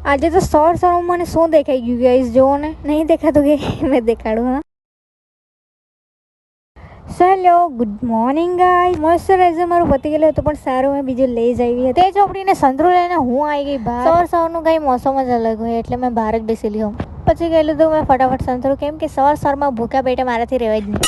આજે તો સવાર મને શું દેખાઈ ગયું ગાઈસ, જોવો ને. નહીં દેખાતું કે મેં દેખાડું. હા, hello, good morning guys. Moisturiser મારું પતી ગયેલું હતું પણ સારું મેં બીજું લઈ જ આવી હતી. તે ચોપડીને સંતરું લઈને હું આવી ગઈ બહાર. સવારનું ગાઈ મોસમ જ અલગ હોય એટલે મેં બહાર જ બેસેલી હોઉં. પછી ગયેલું તો મેં ફટાફટ સંતરું, કેમ કે સવારમાં ભૂખ્યા પેટે મારાથી રહેવાય જ નહીં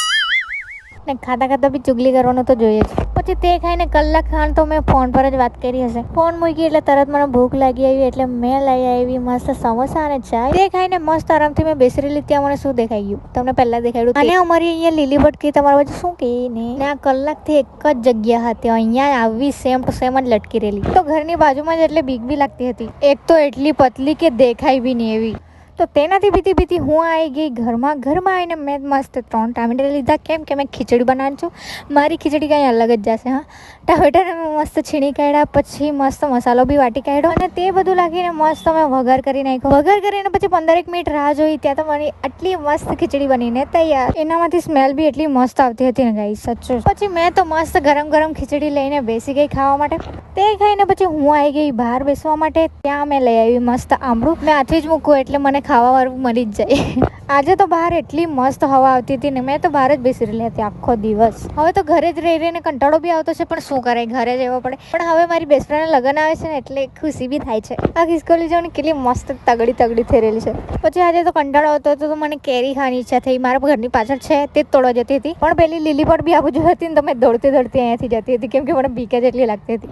ને. ખાતા બી ચુગલી કરવાનું તો જોઈએ જ. પછી તે ખાઈને કલાક ખાણ તો મેં ફોન પર જ વાત કરી હશે. ફોન મૂકી એટલે તરત મને ભૂખ લાગી આવી એટલે મેં લઈ આવી મસ્ત સમોસા અને ચાય. તે ખાઈને મસ્ત આરામથી મેં બેસી રહેલી. ત્યાં મને શું દેખાઈ ગયું તમને પહેલા દેખાડ્યું. અને અમારી અહીંયા લીલી બટકી તમારા વચ્ચે શું કહે ને આ કલાકથી એક જ જગ્યા હતી, અહીંયા આવી સેમ ટુ સેમ જ લટકી રહેલી. તો ઘરની બાજુમાં જ એટલે બીક બી લાગતી હતી. એક તો એટલી પતલી કે દેખાય બી નહીં એવી. તો તેનાથી બીતી હું આવી ગઈ ઘરમાં આવીને મેં મસ્ત 3 ટામેટા લીધા, કેમ કે મેં ખીચડી બનાવું છું. મારી ખીચડી કાંઈ અલગ જ જશે. હા, ટામેટાને મેં મસ્ત છીણી કાઢ્યા, પછી મસ્ત મસાલો બી વાટી કાઢ્યો અને તે બધું લાગીને મસ્ત મેં વઘાર કરી નાખ્યો. વઘાર કરીને પછી 15 મિનિટ રાહ જોઈ. ત્યાં તો મારી આટલી મસ્ત ખીચડી બનીને તૈયાર. એનામાંથી સ્મેલ બી એટલી મસ્ત આવતી હતી ને ગાઈસ, સચ્ચું. પછી મેં તો મસ્ત ગરમ ખીચડી લઈને બેસી ગઈ ખાવા માટે. તે ખાઈને પછી હું આવી ગઈ બહાર બેસવા માટે. ત્યાં મેં લઈ આવી મસ્ત આંબળું. મેં હાથે જ મૂકું એટલે મને ખાવા વાળું મળી જ જાય. આજે તો બહાર એટલી મસ્ત હવા આવતી હતી ને મેં તો બહાર જ બેસી રહેલી હતી આખો દિવસ. હવે તો ઘરે જ રહીને કંટાળો બી આવતો છે પણ શું કરે, ઘરે જ રહેવું પડે. પણ હવે મારી બેસ્ટ ફ્રેન્ડ લગ્ન આવે છે ને એટલે ખુશી બી થાય છે. આ ખિસકોલી જવાની કેટલી મસ્ત તગડી થઈ રહેલી છે. પછી આજે તો કંટાળો આવતો હતો તો મને કેરી ખાવાની ઈચ્છા થઈ. મારા ઘરની પાછળ છે તે જ તોડવા જતી હતી પણ પેલી લીલી પણ બી આ બાજુ હતી ને તો મેં દોડતી અહીંયાથી જતી હતી કેમ કે મને બીક જ એટલી લાગતી હતી.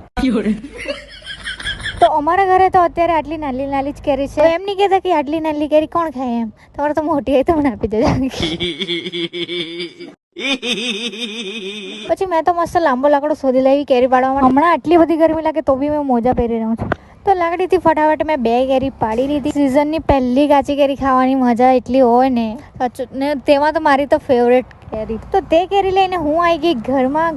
તો અમારા ઘરે તો અત્યારે આટલી નાની જ કેરી છે. એમ નહીં કહેતા કે આટલી નાની કેરી કોણ ખાય, એમ તમારે તો મોટી હોય તો મને આપી દેજો. પછી મેં તો મસ્ત લાંબો લાકડો શોધી લાવી કેરી પાડવા માટે. હમણાં આટલી બધી ગરમી લાગે તો બી મેં મોજા પહેરી રહ્યો છું. તો લાકડીથી ફટાફટ મેં 2 કેરી પાડી લીધી. સિઝનની પહેલી કાચી કેરી ખાવાની મજા એટલી હોય ને, ને તેમાં તો મારી તો ફેવરેટ કેરી. તો તે કેરી લઈને હું આવી ગઈ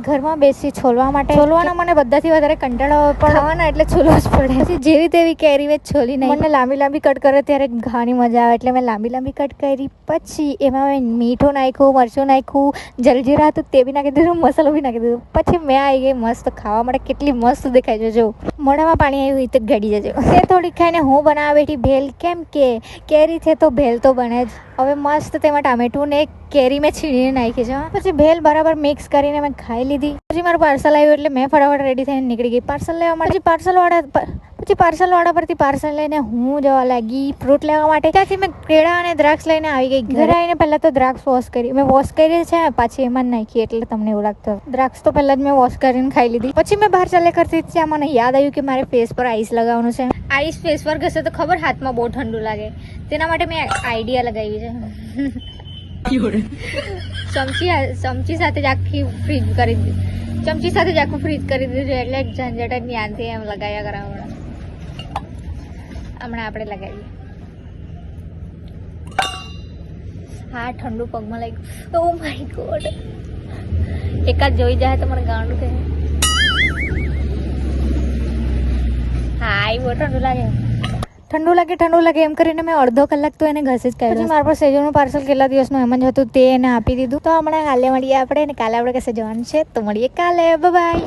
ઘરમાં બેસી છોલવા માટે. છોલવાનો મને બધાથી વધારે કંટાળો આવે પણ ખાવાના એટલે છોલવા જ પડે. પછી જેવી તેવી કેરી મેં છોલી નહીં. મને લાંબી કટ કરે ત્યારે ખાવાની મજા આવે એટલે મેં લાંબી કટ કરી. પછી એમાં મેં મીઠું નાખ્યું, મરચું નાખ્યું, જલજીરા હતું તે બી નાખી દીધું, મસાલો બી નાખી દીધું. પછી મેં આવી ગઈ મસ્ત ખાવા માટે. કેટલી મસ્ત દેખાય છે, જો મોઢામાં પાણી આવ્યું તો ગળી જજો. તે થોડીક ખાઈને હું બનાવવા બેઠી ભેલ, કેમ કે કેરી છે તો ભેલ તો બને જ. હવે મસ્ત તેમાં ટામેટું ને કેરી મેં છીણીને નાખી છે. પછી ભેલ બરાબર મિક્સ કરીને મેં ખાઈ લીધી. પછી મારું પાર્સલ આવ્યું એટલે મેં ફટાફટ રેડી થઈને નીકળી ગઈ પાર્સલ લેવા માટે. પછી પાર્સલવાળા પરથી પાર્સલ લઈને હું જવા લાગી ફ્રૂટ લેવા માટે. ત્યાંથી મેં કેળા અને દ્રાક્ષ લઈને આવી ગઈ. ઘરે આવીને પહેલા તો દ્રાક્ષ વોશ કરી. મેં વોશ કરી છે પાછી એમાં જ નાખી એટલે તમને એવું લાગતું. દ્રાક્ષ તો પહેલા જ મેં વોશ કરીને ખાઈ લીધી. પછી મેં બહાર ચાલે કરતી ત્યાં મને યાદ આવ્યું કે મારે ફેસ પર આઈસ લગાવવાનું છે. આઈસ ફેસ પર ઘસે તો ખબર હાથમાં બહુ ઠંડુ લાગે. તેના માટે મેં આઈડિયા લગાવી છે. ચમચી સાથે જ આખું ફ્રીજ કરી દીધું એટલે ઝંઝટ જ ધ્યાનથી એમ લગાવ્યા કરાવવા. હમણાં આપણે લગાવીએ. હા, ઠંડુ પગમાં લાગ્યું. ઓ માય ગોડ, એકાદ જોઈ જાય તો મને ગાંડું થાય. હા, એ બહુ ઠંડુ લાગે એમ કરીને મેં અડધો કલાક તો એને ઘસે જ કાઢ્યો. મારા પર સેજોનું પાર્સલ કેટલા દિવસનું એમ જ હતું તે એને આપી દીધું. તો હમણાં કાલે મળીએ આપણે, ને કાલે આપણે કશે જવાનું છે તો મળીએ કાલે. બાય.